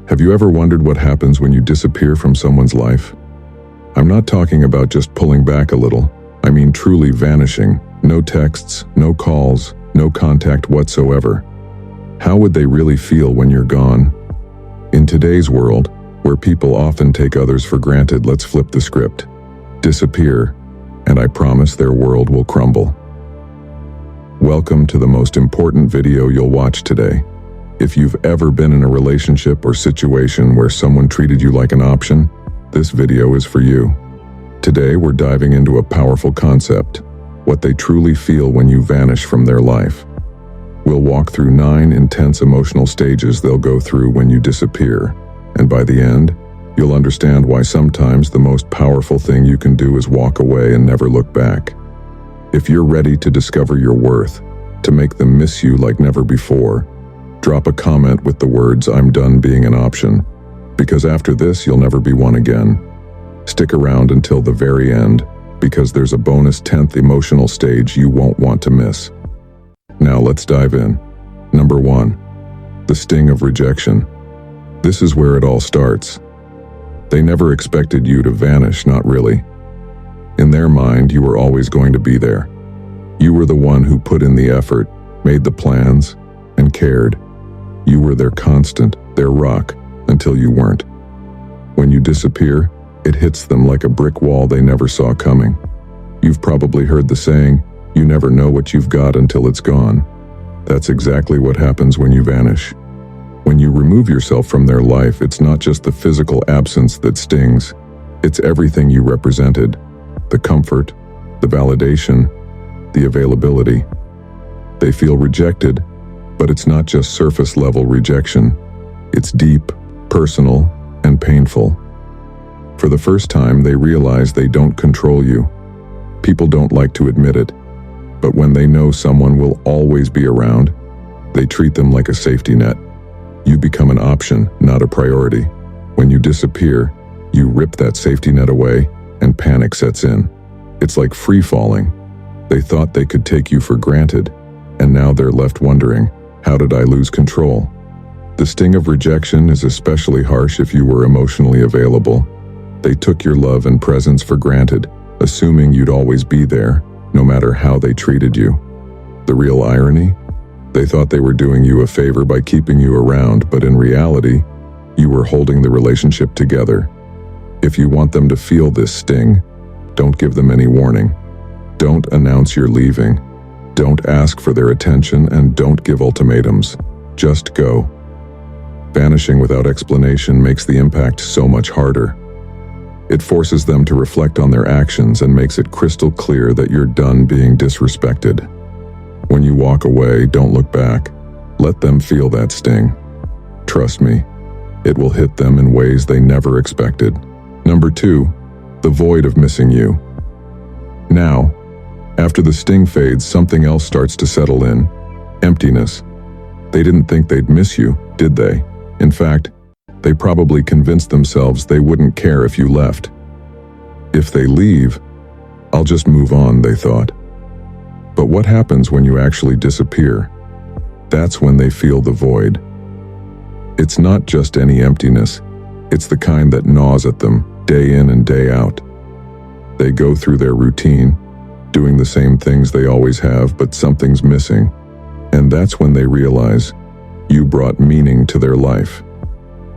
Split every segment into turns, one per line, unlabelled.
Have you ever wondered what happens when you disappear from someone's life? I'm not talking about just pulling back a little. I mean truly vanishing. No texts, no calls, no contact whatsoever. How would they really feel when you're gone? In today's world, where people often take others for granted, let's flip the script. Disappear, and I promise their world will crumble. Welcome to the most important video you'll watch today. If you've ever been in a relationship or situation where someone treated you like an option, this video is for you. Today we're diving into a powerful concept, what they truly feel when you vanish from their life. We'll walk through 9 intense emotional stages they'll go through when you disappear, and by the end, you'll understand why sometimes the most powerful thing you can do is walk away and never look back. If you're ready to discover your worth, to make them miss you like never before, drop a comment with the words, "I'm done being an option," because after this you'll never be one again. Stick around until the very end, because there's a bonus 10th emotional stage you won't want to miss. Now let's dive in. Number 1. The sting of rejection. This is where it all starts. They never expected you to vanish, not really. In their mind, you were always going to be there. You were the one who put in the effort, made the plans, and cared. You were their constant, their rock, until you weren't. When you disappear, it hits them like a brick wall they never saw coming. You've probably heard the saying, "You never know what you've got until it's gone." That's exactly what happens when you vanish. When you remove yourself from their life, it's not just the physical absence that stings. It's everything you represented. The comfort, the validation, the availability. They feel rejected, but it's not just surface-level rejection. It's deep, personal, and painful. For the first time, they realize they don't control you. People don't like to admit it, but when they know someone will always be around, they treat them like a safety net. You become an option, not a priority. When you disappear, you rip that safety net away, and panic sets in. It's like free falling. They thought they could take you for granted, and now they're left wondering, how did I lose control? The sting of rejection is especially harsh if you were emotionally available. They took your love and presence for granted, assuming you'd always be there, no matter how they treated you. The real irony? They thought they were doing you a favor by keeping you around, but in reality, you were holding the relationship together. If you want them to feel this sting, don't give them any warning. Don't announce you're leaving. Don't ask for their attention, and don't give ultimatums. Just go. Vanishing without explanation makes the impact so much harder. It forces them to reflect on their actions and makes it crystal clear that you're done being disrespected. When you walk away, don't look back. Let them feel that sting. Trust me, it will hit them in ways they never expected. Number 2, the void of missing you. Now, after the sting fades, something else starts to settle in. Emptiness. They didn't think they'd miss you, did they? In fact, they probably convinced themselves they wouldn't care if you left. If they leave, I'll just move on, they thought. But what happens when you actually disappear? That's when they feel the void. It's not just any emptiness. It's the kind that gnaws at them, day in and day out. They go through their routine, doing the same things they always have, but something's missing. And that's when they realize you brought meaning to their life.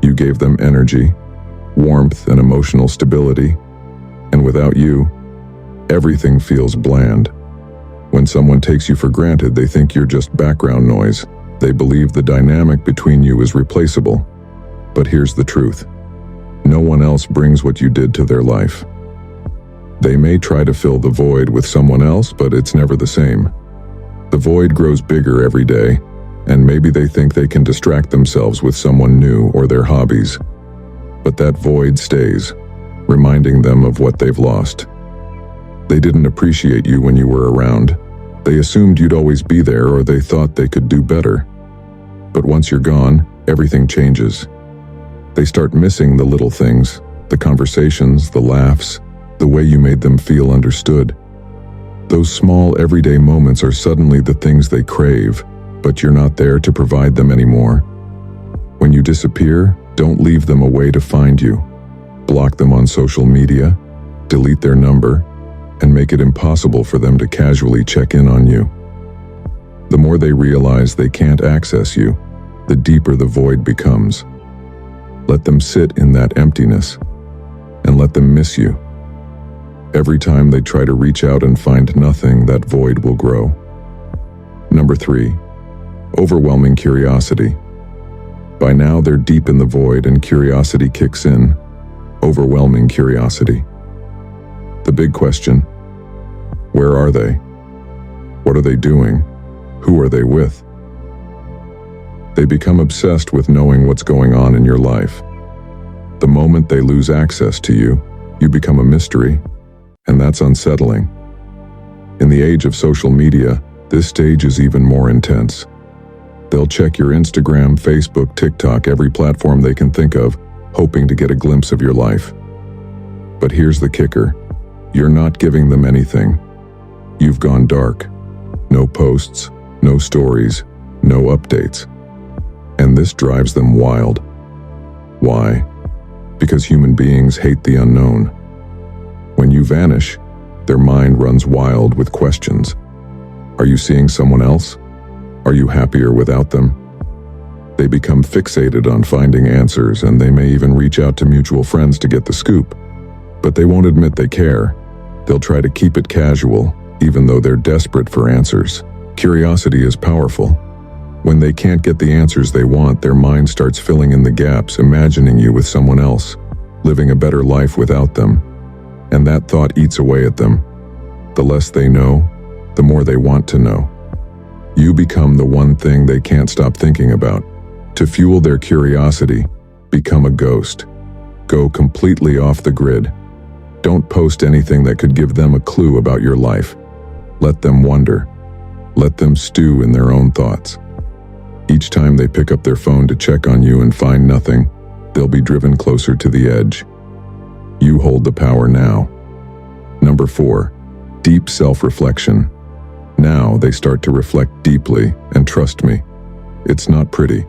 You gave them energy, warmth, and emotional stability. And without you, everything feels bland. When someone takes you for granted, they think you're just background noise. They believe the dynamic between you is replaceable. But here's the truth. No one else brings what you did to their life. They may try to fill the void with someone else, but it's never the same. The void grows bigger every day, and maybe they think they can distract themselves with someone new or their hobbies. But that void stays, reminding them of what they've lost. They didn't appreciate you when you were around. They assumed you'd always be there, or they thought they could do better. But once you're gone, everything changes. They start missing the little things, the conversations, the laughs, the way you made them feel understood. Those small everyday moments are suddenly the things they crave, but you're not there to provide them anymore. When you disappear, Don't leave them a way to find you. Block them on social media, delete their number, and make it impossible for them to casually check in on you. The more they realize they can't access you, the deeper the void becomes. Let them sit in that emptiness, and let them miss you. Every time they try to reach out and find nothing, that void will grow. Number 3, overwhelming curiosity. By now they're deep in the void and curiosity kicks in. Overwhelming curiosity. The big question: where are they? What are they doing? Who are they with? They become obsessed with knowing what's going on in your life. The moment they lose access to you, you become a mystery, and that's unsettling. In the age of social media, this stage is even more intense. They'll check your Instagram, Facebook, TikTok, every platform they can think of, hoping to get a glimpse of your life. But here's the kicker: you're not giving them anything. You've gone dark. No posts, no stories, no updates. And this drives them wild. Why? Because human beings hate the unknown. When you vanish, their mind runs wild with questions. Are you seeing someone else? Are you happier without them? They become fixated on finding answers, and they may even reach out to mutual friends to get the scoop. But they won't admit they care. They'll try to keep it casual, even though they're desperate for answers. Curiosity is powerful. When they can't get the answers they want, their mind starts filling in the gaps, imagining you with someone else, living a better life without them. And that thought eats away at them. The less they know, the more they want to know. You become the one thing they can't stop thinking about. To fuel their curiosity, become a ghost. Go completely off the grid. Don't post anything that could give them a clue about your life. Let them wonder. Let them stew in their own thoughts. Each time they pick up their phone to check on you and find nothing, they'll be driven closer to the edge. You hold the power now. Number 4, deep self-reflection. Now they start to reflect deeply, and trust me, it's not pretty.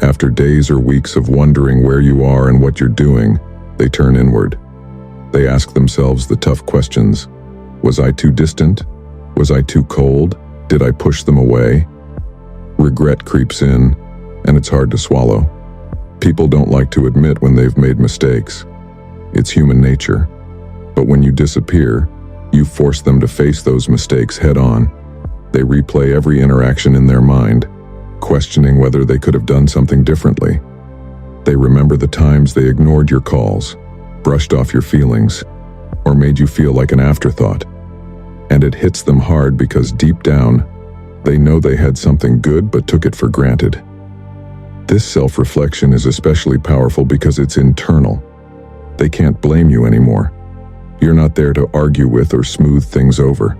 After days or weeks of wondering where you are and what you're doing, they turn inward. They ask themselves the tough questions. Was I too distant? Was I too cold? Did I push them away? Regret creeps in, and it's hard to swallow. People don't like to admit when they've made mistakes. It's human nature. But when you disappear, you force them to face those mistakes head on. They replay every interaction in their mind, questioning whether they could have done something differently. They remember the times they ignored your calls, brushed off your feelings, or made you feel like an afterthought. And it hits them hard because deep down, they know they had something good but took it for granted. This self-reflection is especially powerful because it's internal. They can't blame you anymore. You're not there to argue with or smooth things over.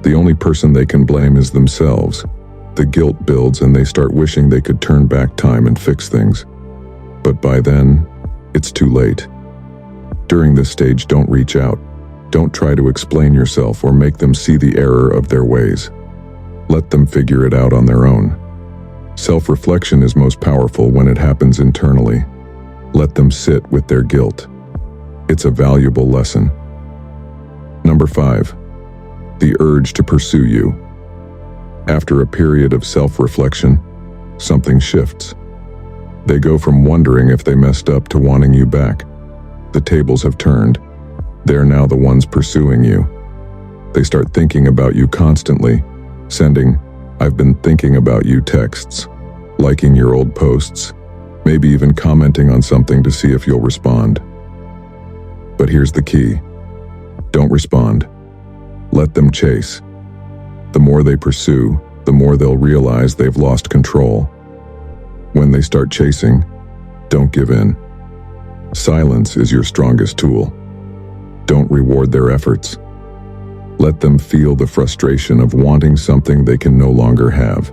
The only person they can blame is themselves. The guilt builds and they start wishing they could turn back time and fix things. But by then, it's too late. During this stage, don't reach out. Don't try to explain yourself or make them see the error of their ways. Let them figure it out on their own. Self-reflection is most powerful when it happens internally. Let them sit with their guilt. It's a valuable lesson. Number 5, the urge to pursue you. After a period of self-reflection, something shifts. They go from wondering if they messed up to wanting you back. The tables have turned. They're now the ones pursuing you. They start thinking about you constantly, sending "I've been thinking about you" texts, liking your old posts, maybe even commenting on something to see if you'll respond. But here's the key. Don't respond. Let them chase. The more they pursue, the more they'll realize they've lost control. When they start chasing, don't give in. Silence is your strongest tool. Don't reward their efforts. Let them feel the frustration of wanting something they can no longer have.